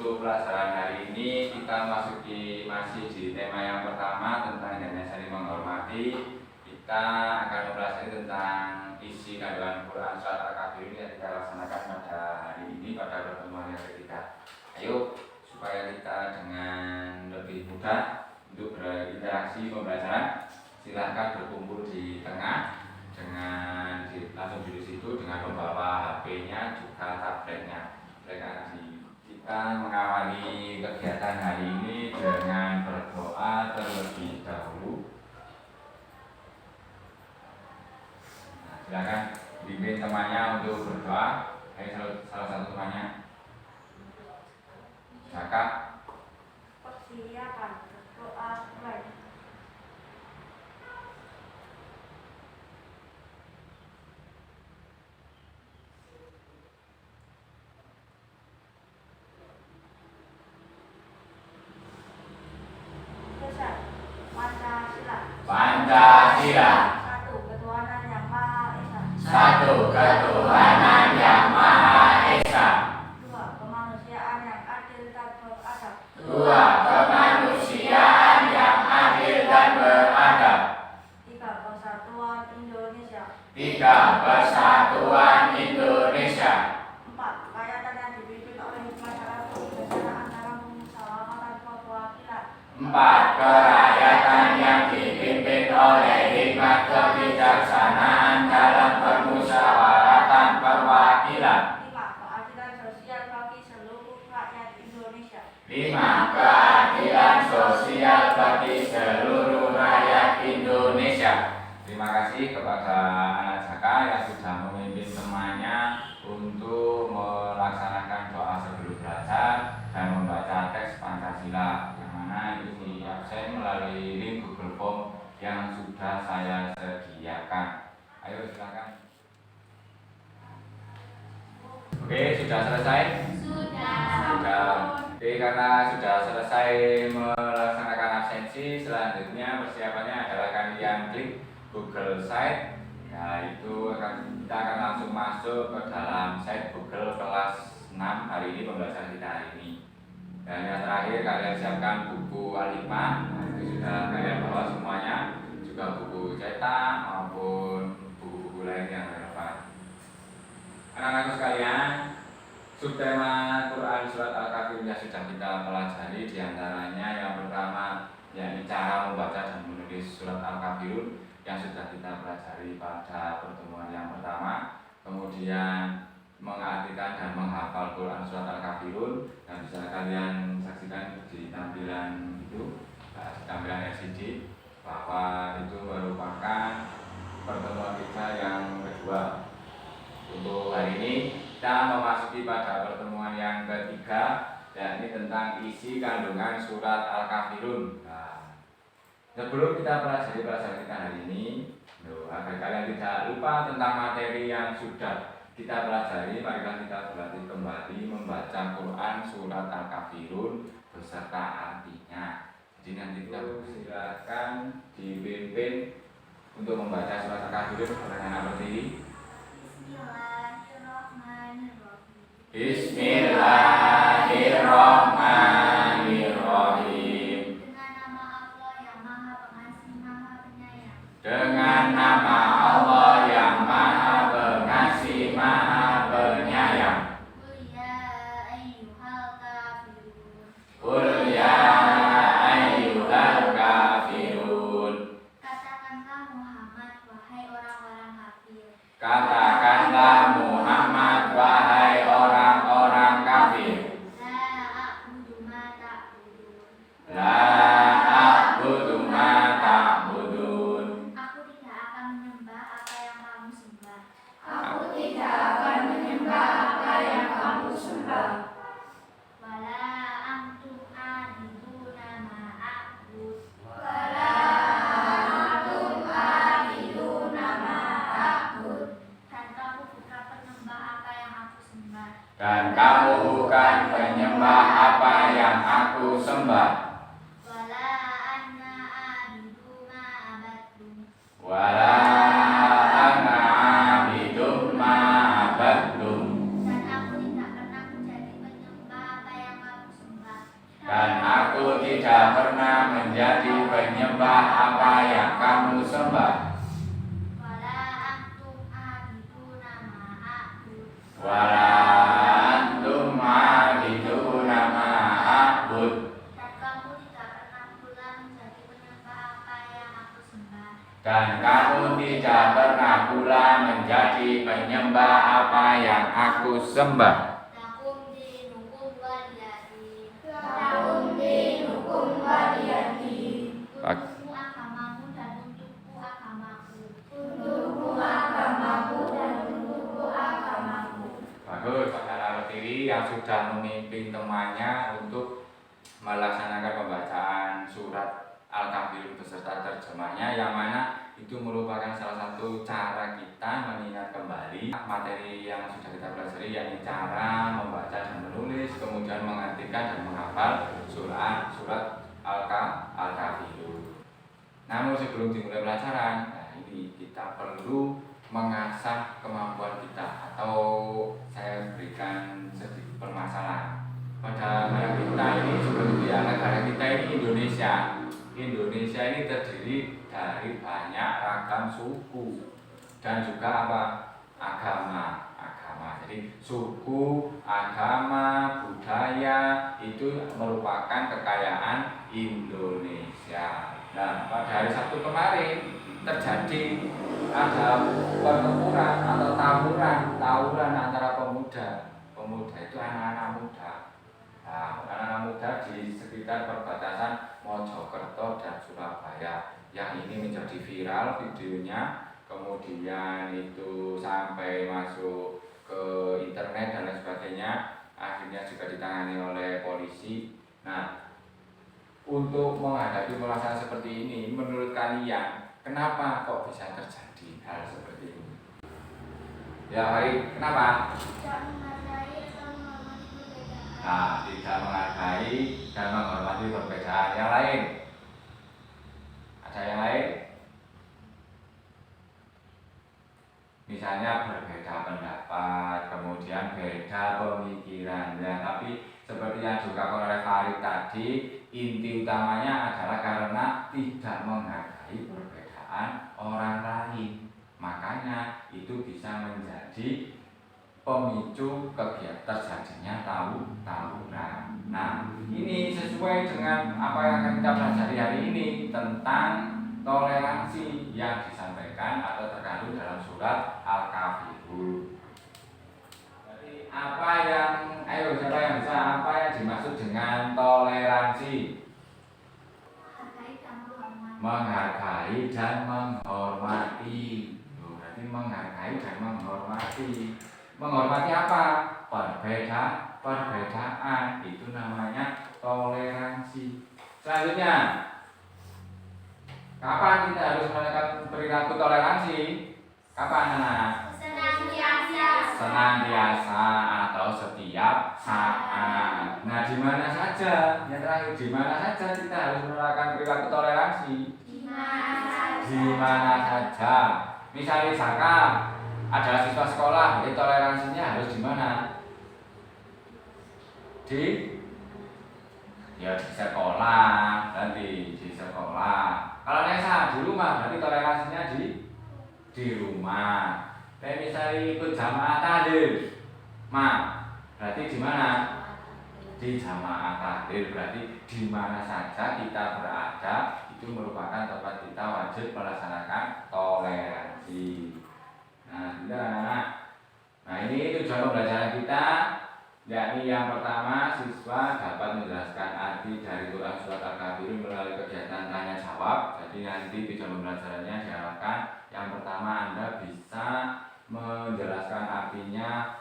untuk pelajaran hari ini kita masih di tema yang pertama tentang hendaknya saling menghormati. Kita akan mempelajari tentang isi kandungan Quran surat Al-Kafirun yang kita laksanakan pada hari ini pada pertemuan yang ketiga. Ayo supaya kita dengan lebih mudah untuk berinteraksi pembelajaran, silahkan berkumpul di tengah dengan langsung di situ dengan membawa HP-nya juga tabletnya. Kita mengawali kegiatan hari ini dengan berdoa terlebih dahulu. Nah, silakan bimbing temannya untuk berdoa. Ayo salah satu temannya. Kakak. Persiapan berdoa mulai. Pancasila. Satu ketuhanan yang Maha Esa. Satu ketuhanan yang Maha Esa. Dua kemanusiaan yang adil dan beradab. Dua kemanusiaan yang adil dan beradab. Tiga persatuan Indonesia. Tiga persatuan Indonesia. Empat rakyatan yang dipimpin oleh masyarakat kebijaksanaan dalam musyawaratan perwakilan. Empat kerakyatan yang dipimpin oleh hikmat kebijaksanaan dalam permusyawaratan perwakilan. Lima keadilan sosial bagi seluruh rakyat Indonesia. Lima keadilan sosial bagi seluruh rakyat Indonesia. Terima kasih kepada anak Jaka yang sudah memimpin temannya untuk melaksanakan doa sebelum belajar dan membaca teks Pancasila, yang mana itu di absen melalui link Google Form yang sudah saya sediakan. Ayo silakan. Oke, sudah selesai? Sudah. Oke, karena sudah selesai melaksanakan absensi, selanjutnya persiapannya adalah kalian klik Google Site. Ya, itu kita akan langsung masuk ke dalam site Google kelas 6 hari ini, pembelajaran kita hari ini. Dan yang terakhir kalian siapkan buku A5, itu sudah kalian bawa semuanya, juga buku cetak maupun buku-buku lain yang relevan. Anak-anak sekalian, subtema Quran surat Al-Kafirun yang sudah kita pelajari, diantaranya yang pertama yakni cara membaca dan menulis surat Al-Kafirun yang sudah kita pelajari pada pertemuan yang pertama. Kemudian mengartikan dan menghafal Quran surat Al-Kafirun, dan bisa kalian saksikan di tampilan itu, di tampilan LCD, bahwa itu merupakan pertemuan kita yang kedua. Untuk hari ini kita memasuki pada pertemuan yang ketiga, yakni tentang isi kandungan surat Al-Kafirun. Nah, sebelum kita pelajari pelajaran kita hari ini, agar kalian tidak lupa tentang materi yang sudah kita pelajari, marilah kita berlatih kembali membaca Quran surat Al-Kafirun beserta artinya. Jadi nanti kita silakan dipimpin untuk membaca surat Al-Kafirun dengan berdiri. Bismillahirrahmanirrahim. Dengan nama Allah yang Maha Pengasih, Maha Penyayang. Qul ya ayyuhal kafirun. Katakanlah Muhammad, wahai orang-orang kafir. Katakanlah Muhammad, wahai orang-orang kafir. La a'budu ma ta'budun. Aku tidak akan menyembah apa yang kamu sembah. Aku tidak akan menyembah apa yang kamu sembah. Wala antum abiduna ma a'bud. Wala antum abiduna ma a'bud. Dan kamu bukan penyembah apa yang aku sembah. Dan kamu bukan penyembah apa yang aku sembah. Wala anna abidu ma abadtum. Wala ana abidum ma abadtum. Dan aku tidak pernah menjadi penyembah apa yang kamu Dan aku tidak pernah menjadi penyembah apa yang kamu sembah. Wala antum ma'abiduna ma'abud. Dan kamu tidak pernah pula menjadi penyembah apa yang aku sembah. Lakum dinukum waliyadin. Untukku agamamu dan untukku agamaku. Untukku agamaku dan untukku agamaku. Bagus, saudara berdiri yang sudah memimpin temannya untuk melaksanakan pembacaan surat Al-Kafirun beserta terjemahnya, yang mana itu merupakan salah satu cara kita mengingat kembali materi yang sudah kita pelajari, yakni cara membaca dan menulis, kemudian mengartikan dan menghafal surat Al-Kafirun. Namun sebelum dimulai pelajaran, nah ini kita perlu mengasah kemampuan kita, atau saya berikan sedikit permasalahan pada negara kita ini. Seperti ya, negara kita ini Indonesia ini terdiri dari banyak ragam suku dan juga agama. Jadi suku, agama, budaya itu merupakan kekayaan Indonesia. Nah, pada hari Sabtu kemarin terjadi ada pertempuran atau tawuran antara pemuda itu anak-anak muda. Nah, anak-anak muda di sekitar perbatasan Mojokerto dan Surabaya, yang ini menjadi viral videonya, kemudian itu sampai masuk ke internet dan lain sebagainya, akhirnya juga ditangani oleh polisi. Nah, untuk menghadapi masalah seperti ini, menurut kalian kenapa kok bisa terjadi hal seperti ini? Ya baik, kenapa? Nah, tidak menghargai dan menghormati perbedaan. Yang lain? Ada yang lain? Misalnya berbeda pendapat, kemudian beda pemikiran. Ya, tapi seperti yang juga oleh Farid tadi, inti utamanya adalah karena tidak menghargai perbedaan orang lain. Makanya itu bisa menjadi pemicu kegiatan terjadinya tawuran. Nah, ini sesuai dengan apa yang akan kita pelajari hari ini tentang toleransi yang disampaikan atau terkandung dalam surat Al-Kafirun. Jadi siapa yang bisa, apa yang dimaksud dengan toleransi? Menghargai dan menghormati. Berarti menghargai dan menghormati. Menghormati apa? Perbedaan. Itu namanya toleransi. Selanjutnya, kapan kita harus menekan perilaku toleransi? Kapan, anak? Senantiasa atau setiap saat. Nah, di mana saja? Yang terakhir, di mana saja kita harus menerapkan perilaku toleransi? Di mana saja. Misalnya ada siswa sekolah, jadi toleransinya harus di mana? Di sekolah, nanti di sekolah. Kalau Nesa di rumah, berarti toleransinya di rumah. Misalnya ikut jamaah tahlil, berarti di mana? Di jamaah tahlil. Berarti di mana saja kita berada, itu merupakan tempat kita wajib melaksanakan toleransi. Nah, ini tujuan pembelajaran kita, yakni yang pertama, siswa dapat menjelaskan arti dari surat Al-Kafirun melalui kegiatan tanya jawab. Jadi nanti tujuan pembelajarannya diharapkan yang pertama Anda bisa menjelaskan artinya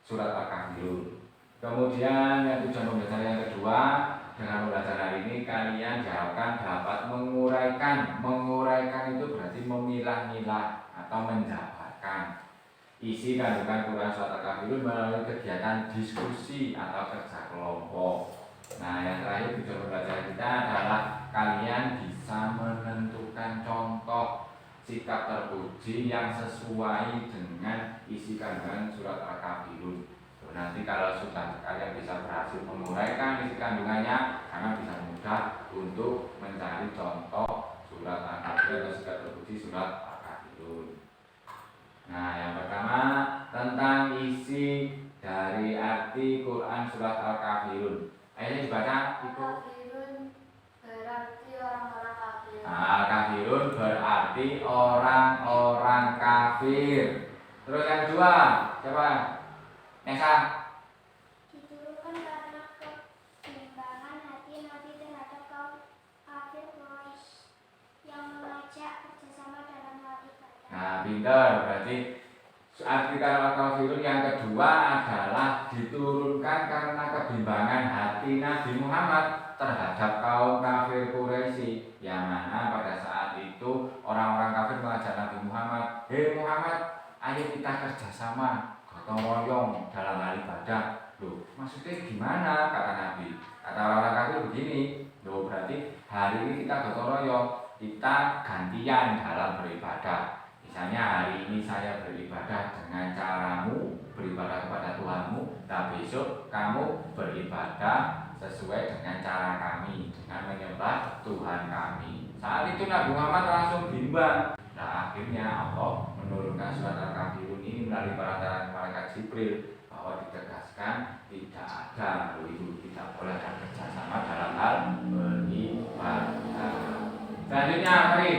surat Al-Kafirun. Kemudian yang tujuan pembelajaran yang kedua, dengan pembelajaran hari ini kalian diharapkan dapat menguraikan itu berarti memilah-milah atau menjabarkan isi kandungan Quran surat Al-Kafirun melalui kegiatan diskusi atau kerja kelompok. Nah, yang terakhir tujuan pembelajaran kita adalah kalian bisa menentukan contoh sikap terpuji yang sesuai dengan isi kandungan surat Al-Kafirun. Nanti kalau sudah kalian bisa berhasil menguraikan isi kandungannya, kalian bisa mudah untuk mencari contoh surat Al-Kafirun atau surat terpuji surat Al-Kafirun. Nah, yang pertama tentang isi dari arti Quran surat Al-Kafirun. Ayatnya dibaca itu. Kafirun berarti orang-orang kafir. Kafirun berarti orang-orang kafir. Terus yang kedua, siapa? Nesa. Diturunkan karena kebimbangan hati Nabi terhadap kaum kafir Quraisy yang mengajak kerjasama dalam hal ibadah. Nah, pintar. Berarti arti Al-Kafirun yang kedua adalah diturunkan karena kebimbangan hati Nabi Muhammad terhadap kaum kafir Quraisy, yang mana pada saat itu orang-orang kafir mengajak Nabi Muhammad, "Hei Muhammad, ayo kita kerjasama gotong royong dalam hal ibadah." Loh, maksudnya gimana? Kata Nabi. Kata orang kafir begini, loh berarti hari ini kita gotong royong, kita gantian dalam beribadah. Misalnya hari ini saya beribadah dengan caramu, beribadah kepada Tuhanmu, nah besok kamu beribadah sesuai dengan cara kami, dengan menyembah Tuhan kami. Saat itu Nabi Muhammad langsung bimbang. Nah akhirnya Allah menurunkan surat Al-Kafirun ini melalui perantara malaikat Jibril, bahwa ditegaskan tidak ada itu, tidak boleh ada kerjasama dalam hal beribadah. Selanjutnya mari.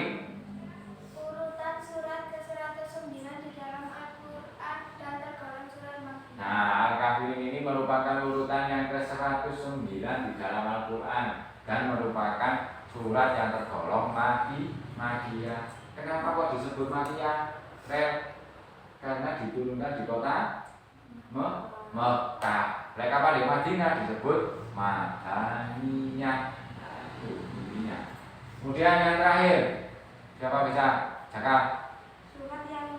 Urutan surat ke-109 di dalam Al-Quran dan tergolong surat Makkiyah. Nah, Al-Kafirun ini merupakan urutan yang ke-109 di dalam Al-Quran dan merupakan surat yang tergolong Makkiyah. Kenapa kok disebut Makkiyah? Karena diturunkan di kota Mekah. Kapan di Madinah disebut Madaniyah. Nah, itu intinya. Kemudian yang terakhir, siapa bisa cakap? Surat yang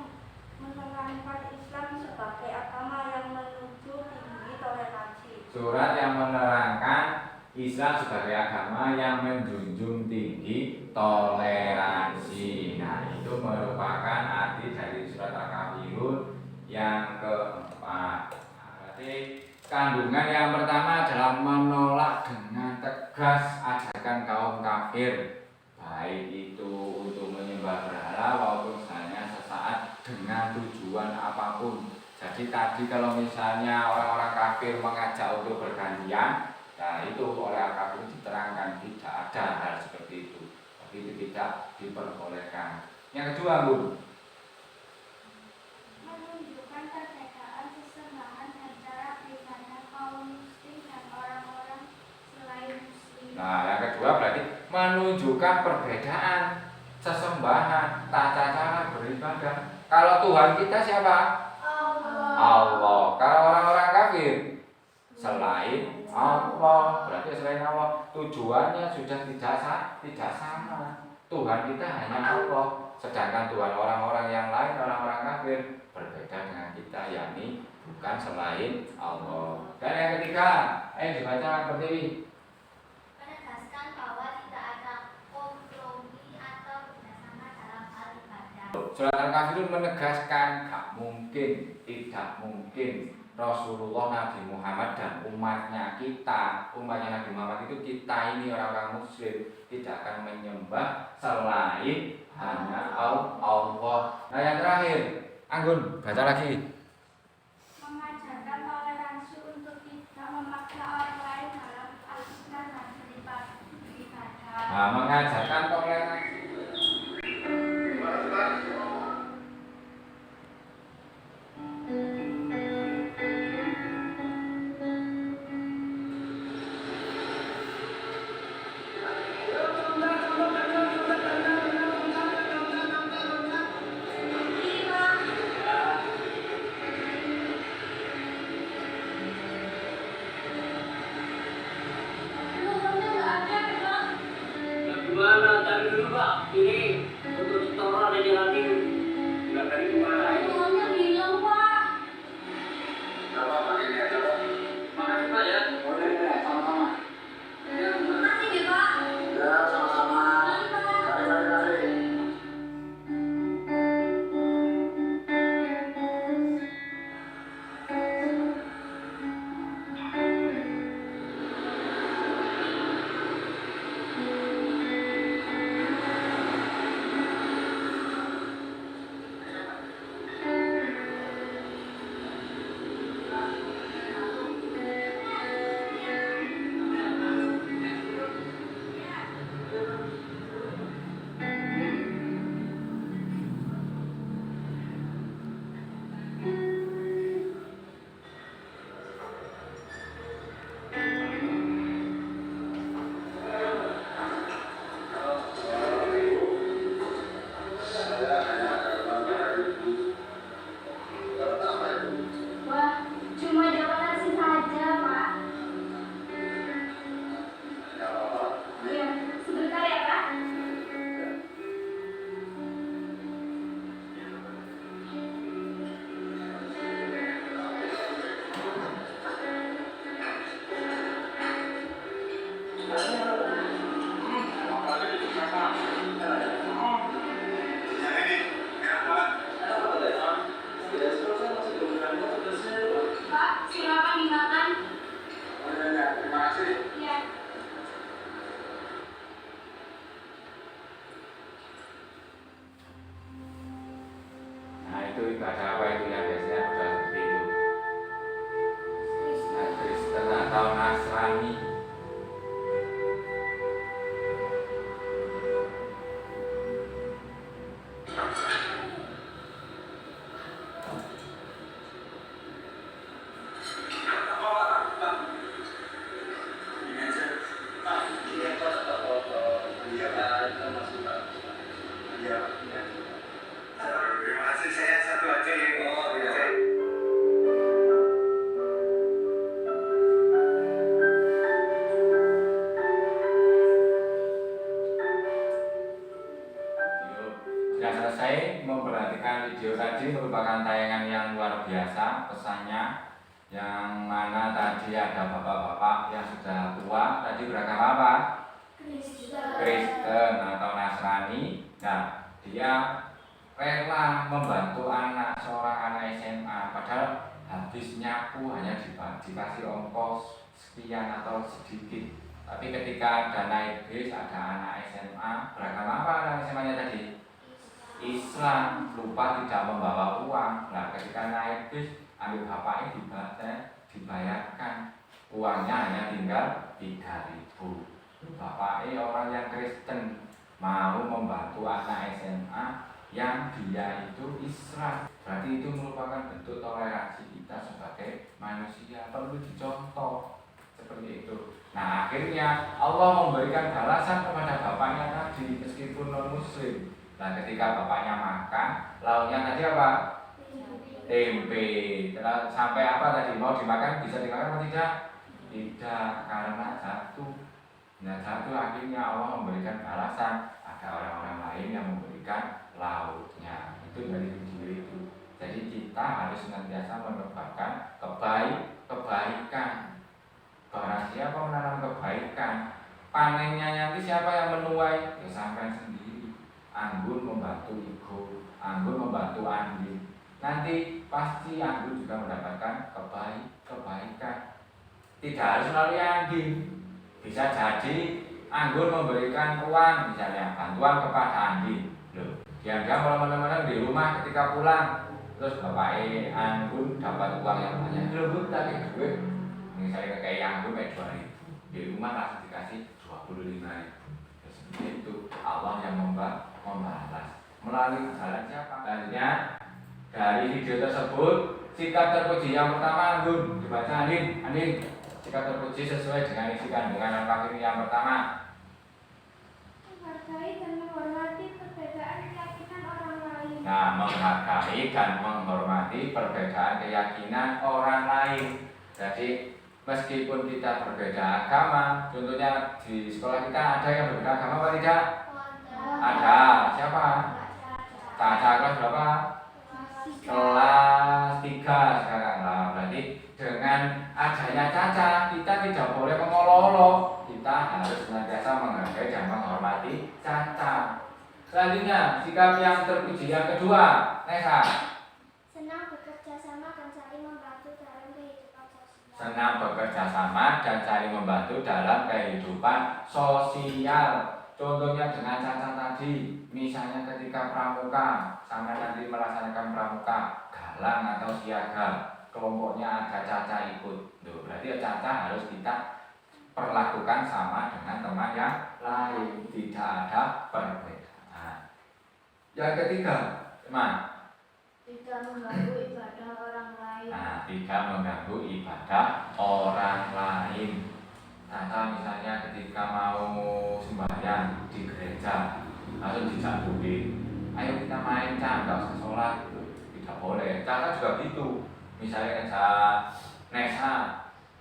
menerangkan Islam sebagai agama yang menuju tinggi toleransi. Surat yang menerangkan Islam sebagai agama yang menjunjung tinggi toleransi. Nah, itu merupakan arti dari surat Al-Kafirun yang keempat. Nah, berarti kandungan yang pertama adalah menolak dengan tegas ajakan kaum kafir, baik itu untuk menyembah berhala maupun hanya sesaat dengan tujuan apapun. Jadi tadi kalau misalnya orang-orang kafir mengajak untuk bergantian, nah itu oleh Al-Kafirun diterangkan tidak ada hal seperti itu. Tapi itu tidak diperbolehkan. Yang kedua, Bu. Menunjukkan perbedaan sesembahan antara beribadah kaum muslim dan orang-orang selain muslim. Nah, yang kedua berarti menunjukkan perbedaan sesembahan, tata cara beribadah. Kalau Tuhan kita siapa? Allah. Kalau orang-orang kafir selain Allah, berarti selain Allah tujuannya sudah tidak sama. Tuhan kita hanya Allah, sedangkan Tuhan orang-orang yang lain, orang-orang kafir berbeda dengan kita, yakni bukan selain Allah. Dan yang ketiga, dibaca Pertiwi. Menegaskan bahwa tidak ada kompromi atau kerjasama dalam hal ibadah. Surat Al-Kafirun menegaskan tidak mungkin Rasulullah Nabi Muhammad dan umatnya Nabi Muhammad itu kita ini orang-orang muslim tidak akan menyembah selain hanya Allah. Nah yang terakhir, Anggun baca lagi. Mengajarkan toleransi untuk tidak memaksa orang lain dalam al-Islam dan beribadah. Nah, mengajarkan toleransi. Gimana cari dulu Pak? Ini untuk setoran aja lagi. Nggak tadi kemana ini? Uangnya hilang, Pak. Nggak apa-apa ini aja Pak. Makasih Pak ya. Boleh, sama-sama. Makasih ya, Pak. Ya, sama-sama. Mari. ibadah apa itu yang biasanya berdoa seperti itu? Kristen atau Nasrani. Terima kasih, saya satu aja ya. Oh, iya. Sudah selesai memperhatikan video tadi, merupakan tayangan yang luar biasa pesannya, yang mana tadi ada bapak-bapak yang sudah tua, tadi beragama apa? Kristen atau Nasrani. Nah, dia rela membantu seorang anak SMA, padahal habis nyapu hanya dikasih ongkos sekian atau sedikit. Tapi ketika ada naik bis, ada anak SMA, beragama apa anak SMA-nya tadi? Islam, lupa tidak membawa uang. Nah, ketika naik bis, ambil bapaknya dibayarkan. Uangnya hanya tinggal 3.000. Bapaknya orang yang Kristen mau membantu anak SMA yang dia itu Islam. Berarti itu merupakan bentuk toleransi kita sebagai manusia, perlu dicontoh seperti itu. Nah, akhirnya Allah memberikan balasan kepada bapaknya tadi meskipun non muslim. Nah, ketika bapaknya makan, lauknya tadi apa? Tempe. Sampai apa tadi? Mau dimakan, bisa dimakan atau tidak? Tidak, karena jatuh. Nah, jatuh akhirnya Allah memberikan balasan. Ada orang-orang lain yang memberikan lauknya. Itu dari video itu. Jadi kita harus senantiasa menebarkan kebaikan. Barang siapa menanam kebaikan, panennya nanti siapa yang menuai? Ya sampai sendiri. Anggun membantu Igo, Anggun membantu Andi. Nanti pasti Anggun juga mendapatkan kebaikan. Tidak harus melalui Andi. Bisa jadi Anggun memberikan uang, misalnya bantuan kepada Andi. Loh, diam-diam kalau teman-teman di rumah ketika pulang, terus bapaknya Anggun dapat uang yang banyak. Loh, Bu, tadi duit. Misalnya kayak Anggun kayak 2.000. Di rumah langsung dikasih 25.000. Itu Allah yang membalas melalui jalan siapa? Selanjutnya dari video tersebut, sikap terpuji yang pertama Anggun dibaca Andin. Sikap terpuji sesuai dengan isi kandungan Al-Fatihah yang pertama. Menghargai dan menghormati perbedaan keyakinan orang lain. Nah, menghargai dan menghormati perbedaan keyakinan orang lain. Jadi meskipun kita berbeda agama, contohnya di sekolah kita ada yang berbeda agama apa tidak? Ada. Siapa? Caca kelas berapa? Kelas 3 sekarang. Nah, berarti dengan adanya Caca, kita tidak boleh mengolok-olok. Kita harus senantiasa menghargai dan menghormati Caca. Selanjutnya, sikap yang terpuji yang kedua, Nesa. Senang bekerja sama dan saling membantu dalam kehidupan sosial. Senang bekerja sama dan saling membantu dalam kehidupan sosial. Contohnya dengan Caca tadi, misalnya ketika pramuka, sampai nanti melaksanakan pramuka, galang atau siaga, kelompoknya ada Caca ikut. Tuh, berarti Caca harus kita perlakukan sama dengan teman yang lain, tidak ada perbedaan. Yang ketiga, teman. Tidak mengganggu ibadah orang lain. Nah, tidak mengganggu ibadah orang lain. Caca misalnya ketika mau sembahyang di gereja, lalu dicabutin, ayo kita main Caca, nggak usah sholat, tidak boleh. Caca juga gitu. Misalnya Nesa,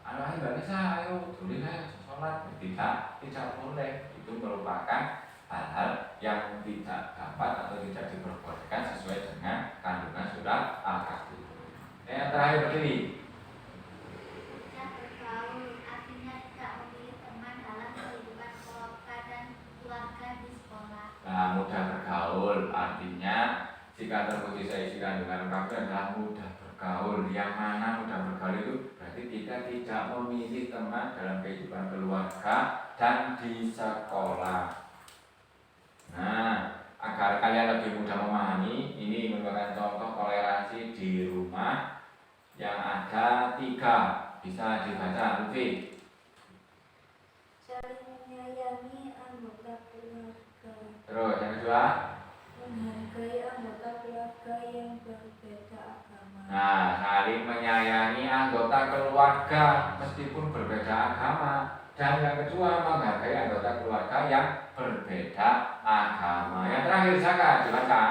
ayo Mbak Nesa, ayo dulu ayo sholat, tidak boleh. Itu merupakan hal-hal yang tidak dapat atau tidak diperbolehkan sesuai dengan kandungan surat Al-Kahfi. Yang terakhir berdiri. Tidak bergaul, artinya tidak memilih teman dalam kehidupan keluarga di sekolah. Nah, mudah bergaul artinya jika terpuji seisi kandungan Al-Kahfi adalah mudah bergaul. Yang mana mudah bergaul itu berarti kita tidak memilih teman dalam kehidupan keluarga dan di sekolah. Nah, agar kalian lebih mudah memahami, ini merupakan contoh toleransi di rumah yang ada 3. Bisa dibaca, Lutfi. Saling menyayangi anggota keluarga. Terus yang kedua, Menghargai anggota keluarga yang berbeda agama. nah, saling menyayangi anggota keluarga meskipun berbeda agama. Dan yang kedua, menghargai anggota keluarga yang berbeda agama. Yang terakhir, Zaka, dibaca.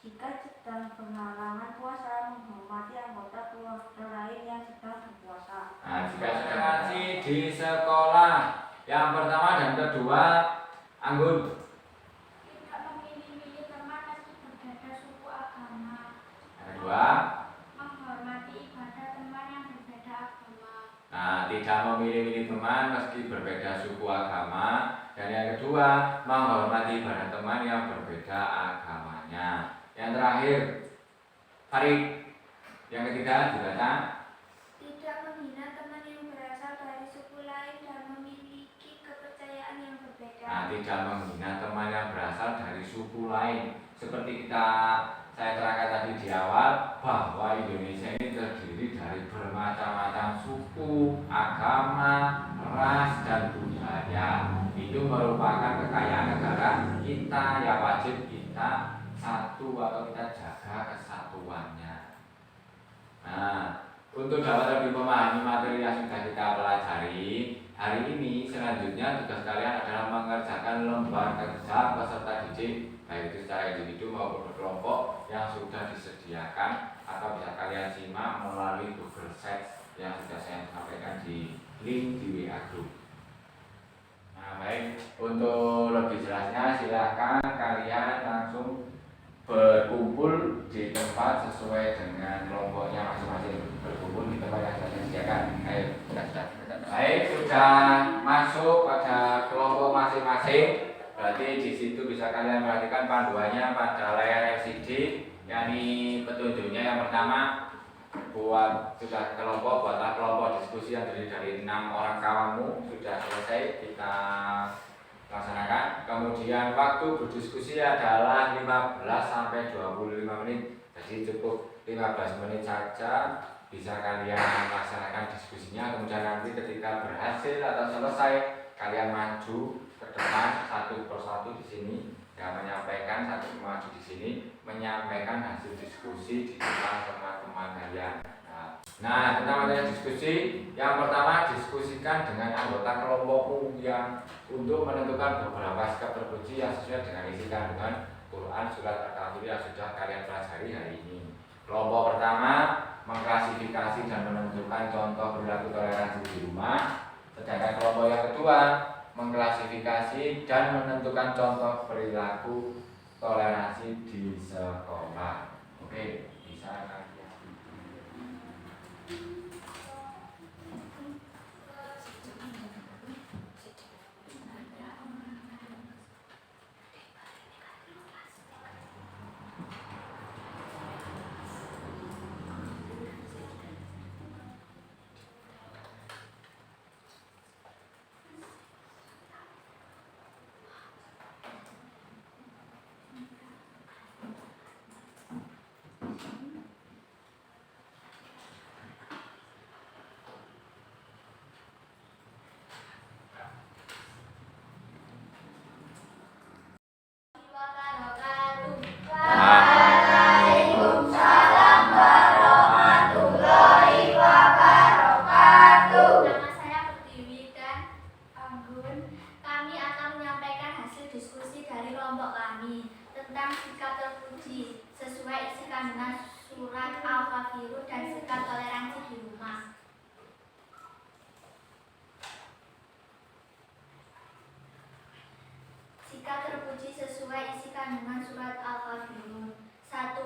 Jika sedang berhalangan puasa, menghormati anggota keluarga lain yang sedang berpuasa. Nah, jika sedang di sekolah, yang pertama dan kedua, Anggun. Tidak memilih-milih teman meski berbeda suku agama. Yang kedua, Menghormati ibadah teman yang berbeda agama. nah, tidak memilih-milih teman meski berbeda suku agama. Dan yang kedua, menghormati ibadah teman yang berbeda agamanya. Yang terakhir, Farid. Yang ketiga, dibaca. Tidak menghina teman yang berasal dari suku lain dan memiliki kepercayaan yang berbeda. Nah, tidak menghina teman yang berasal dari suku lain. Seperti saya terangkan tadi di awal, bahwa Indonesia ini terdiri dari bermacam-macam suku, agama, ras, dan budaya. Itu merupakan kekayaan negara kita yang wajib kita satu atau kita jaga kesatuannya. Nah, untuk dapat lebih memahami materi yang sudah kita pelajari, hari ini selanjutnya tugas kalian adalah mengerjakan lembar kerja peserta didik, baik itu secara individu maupun berkelompok yang sudah disediakan atau bisa kalian simak melalui Google Sheets yang sudah saya sampaikan di link di WA Group. Nah, baik, untuk lebih jelasnya silakan kalian langsung berkumpul di tempat sesuai dengan kelompoknya masing-masing. Berkumpul di tempat yang sudah disediakan. Ayo, sudah. Baik, sudah masuk pada kelompok masing-masing. Berarti di situ bisa kalian perhatikan panduannya pada layar LCD, yakni petunjuknya yang pertama, buat sudah kelompok, buatlah kelompok diskusi yang terdiri dari 6 orang kawanmu. Sudah selesai kita laksanakan. Kemudian waktu berdiskusi adalah 15 sampai 25 menit. Jadi cukup 15 menit saja bisa kalian laksanakan diskusinya. Kemudian nanti ketika berhasil atau selesai, kalian maju ke depan satu persatu di sini dan menyampaikan maju di sini menyampaikan hasil diskusi di depan teman-teman kalian. Nah, tentang materi diskusi, yang pertama diskusikan dengan anggota kelompokmu yang untuk menentukan beberapa sikap terpuji yang sesuai dengan isi kandungan Quran surat Al-Kahfi yang sudah kalian pelajari hari ini. Kelompok pertama mengklasifikasi dan menentukan contoh perilaku toleransi di rumah, sedangkan kelompok yang kedua mengklasifikasi dan menentukan contoh perilaku toleransi di sekolah. Oke, bisa kan?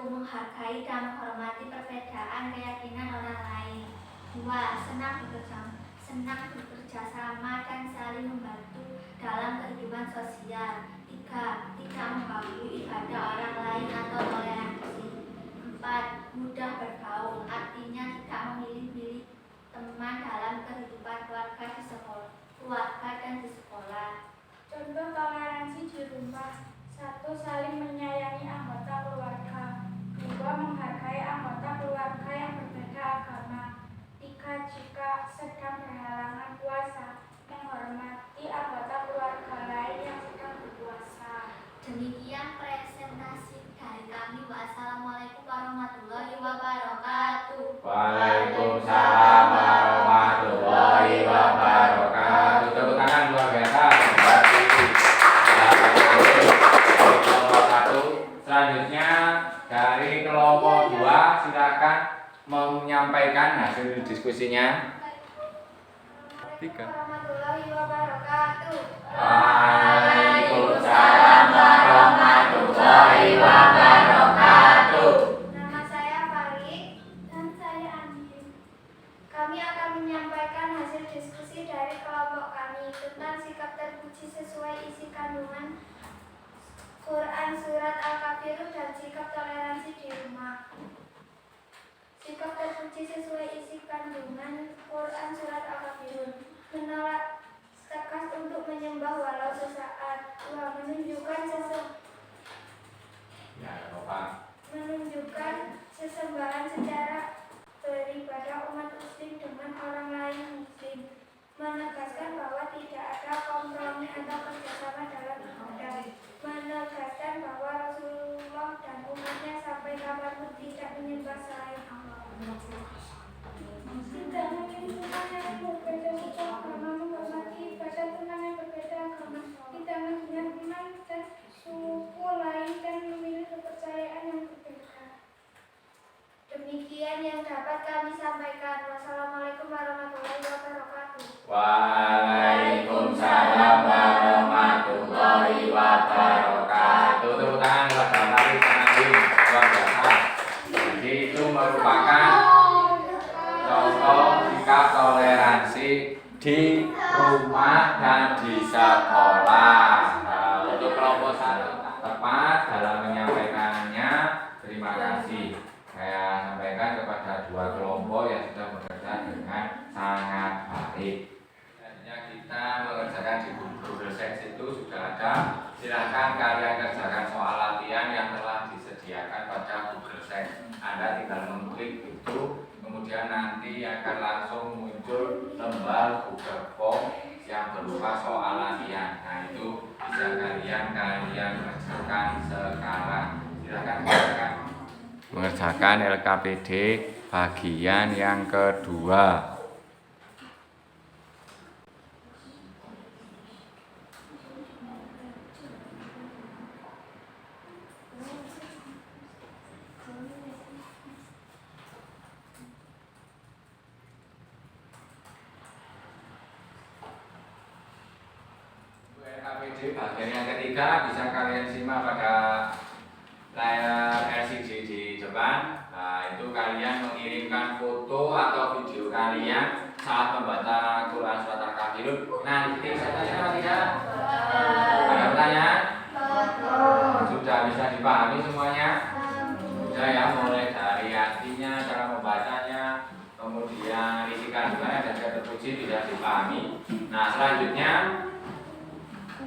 Menghargai dan menghormati perbedaan keyakinan orang lain. 2. Senang bekerja sama dan saling membantu dalam kehidupan sosial. 3. Tidak mengganggu ibadah orang lain atau toleransi. 4. Mudah bergaul, artinya tidak memilih-milih teman dalam kehidupan keluarga dan di sekolah. Contoh toleransi di rumah. 1. diskusinya. 3. Warahmatullahi wabarakatuh. Waalaikumsalam warahmatullahi wabarakatuh. Nama saya Farid dan saya Andi. Kami akan menyampaikan hasil diskusi dari kelompok kami tentang sikap terpuji sesuai isi kandungan Quran Surat Al-Kafirun dan sikap toleransi di rumah. Sikap terpuji sesuai isi kandungan Quran Surat Al-Kafirun. Menolak tegas untuk menyembah walau sesaat. 2. Menunjukkan sesembahan secara beribadah umat muslim dengan orang lain muslim. Menegaskan bahwa tidak ada kompromi atau kerjasama dalam ibadah. Menegaskan bahwa Rasulullah dan umatnya sampai kapanpun tidak menyembah selain Allah. Tidak memilih Tuhan yang berbeda suku agama, menghormati ibadah Tuhan yang berbeda agama, tidak menghina dan suku lain dan memilih kepercayaan yang berbeda. Demikian yang dapat kami sampaikan. Wassalamualaikum warahmatullahi wabarakatuh. Waalaikumsalam warahmatullahi wabarakatuh. Tepuk tangan buat Bapak Andi, luar biasa. Jadi itu merupakan contoh sikap toleransi di rumah dan di sekolah. Nah, untuk kelompok 1 tepat dalam menyampaikannya. Terima kasih. Saya sampaikan kepada 2 kelompok yang sudah bekerja dengan sangat baik. Selanjutnya kita mengerjakan di Google Sheets itu sudah ada. Silakan kalian kerjakan soal latihan yang telah disediakan pada Google Sheets. Anda tinggal mengklik itu, kemudian nanti akan langsung muncul lembar Google Form yang berupa soal latihan. Nah, itu bisa kalian kerjakan sekarang. Silakan kerjakan. Mengerjakan LKPD bagian yang kedua. LKPD bagian yang ketiga bisa kalian simak pada layar LCD di depan. Nah, itu kalian mengirimkan foto atau video kalian saat membaca Quran Surat Al-Kafirun. Nah, titik satunya apa tidak? Ada pertanyaan? Sudah bisa dipahami semuanya? Sudah ya, mulai dari artinya, cara membacanya, kemudian isi kandungannya dan sikap terpuji bisa dipahami. Nah, selanjutnya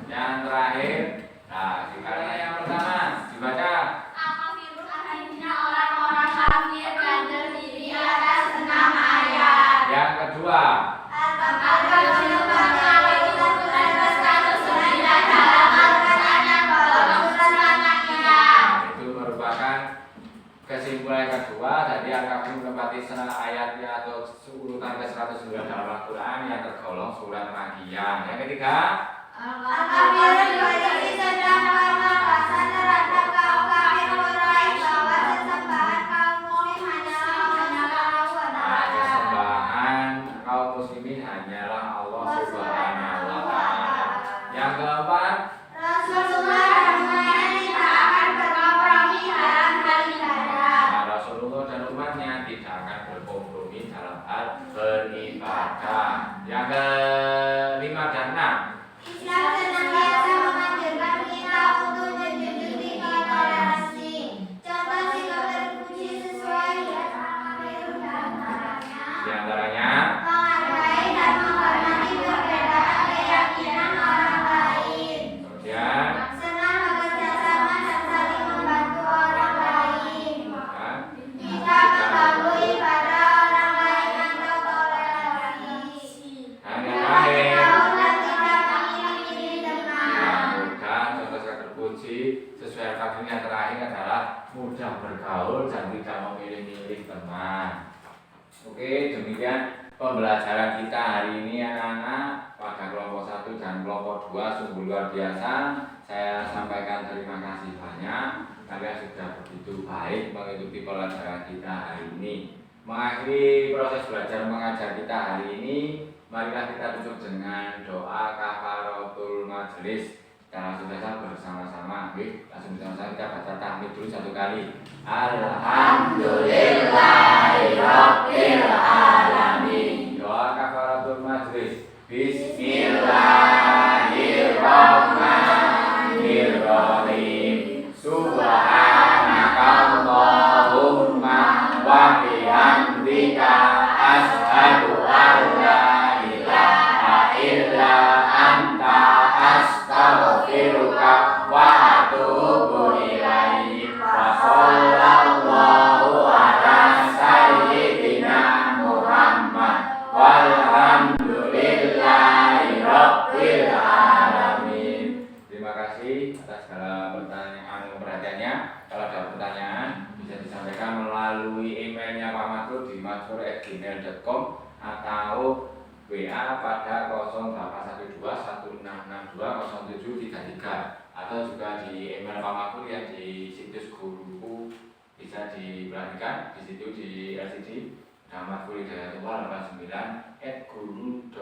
yang terakhir, nah, sekarang yang pertama dibaca. Al-Kafirun artinya orang-orang kafir dan terdiri atas 6 ayat. Yang kedua, Al-Kafirun mengalihkan Tuhan ke-109 dalam Al-Quran yang golongan surat Makiyah. itu merupakan kesimpulan kedua. Jadi Al-Kafirun menempati ayatnya atau urutan ke-109 dalam Al-Quran yang tergolong surat Makiyah. Yang ketiga, Al-Kafirun berisi tentang pembahasan terhadap kaum kafir Quraisy bahwa sesembahan kaum muslim hanyalah Allah Ta'ala. sembahan kaum muslimin hanyalah Allah Subhanahu wa Ta'ala. Yang keempat, Rasulullah dan umatnya tidak akan berkompromi dalam hal ibadah. nah, Rasulullah dan umatnya tidak akan berkompromi dalam hal beribadah. Yang kelima dan 6, Islam senantiasa menganjurkan kita untuk menjunjung tinggi toleransi. Contoh sikap terpuji sesuai dengan Al-Kafirun dan Al-Qurannya. di antaranya Menghargai dan menghormati perbedaan keyakinan orang lain. kemudian Senang bekerja sama dan saling membantu orang lain. dan Tidak mengganggu ibadah orang lain atau toleransi. yang terakhir. Tahu dan tidak memilih teman. Nah, mudah, contoh sikap terpuji sesuai Al-Kafirun yang terakhir adalah mudah bergaul dan tidak memilih-milih teman. Oke, demikian pembelajaran kita hari ini anak-anak pada kelompok 1 dan kelompok 2 sungguh luar biasa. Saya sampaikan terima kasih banyak. Kalian sudah begitu baik mengikuti pelajaran kita hari ini. Mengakhiri proses belajar mengajar kita hari ini, marilah kita tutup dengan doa kafaratul majelis. Kita langsung saja bersama-sama, langsung bersama-sama kita baca tahmid dulu satu kali. Alhamdulillahirabbil alamin. Doa kafaratul majelis. Bismillahirrahmanirrahim. Subhanakallahumma wa bihamdika asyhadu an la ilaha illa anta astaghfiruka wa atubu ilaik. Wa sallallahu ala sayyidina Muhammad walhamdulillahi rabbil alamin. Terima kasih atas segala perhatiannya. Kalau ada pertanyaan bisa disampaikan melalui emailnya Pak Matur di matur@gmail.com atau WA pada 081216620733 atau juga di email Pak Matur yang di situs guruku bisa diperhatikan di situ di LCD Muhammad Hidayatullah 89@guru.com.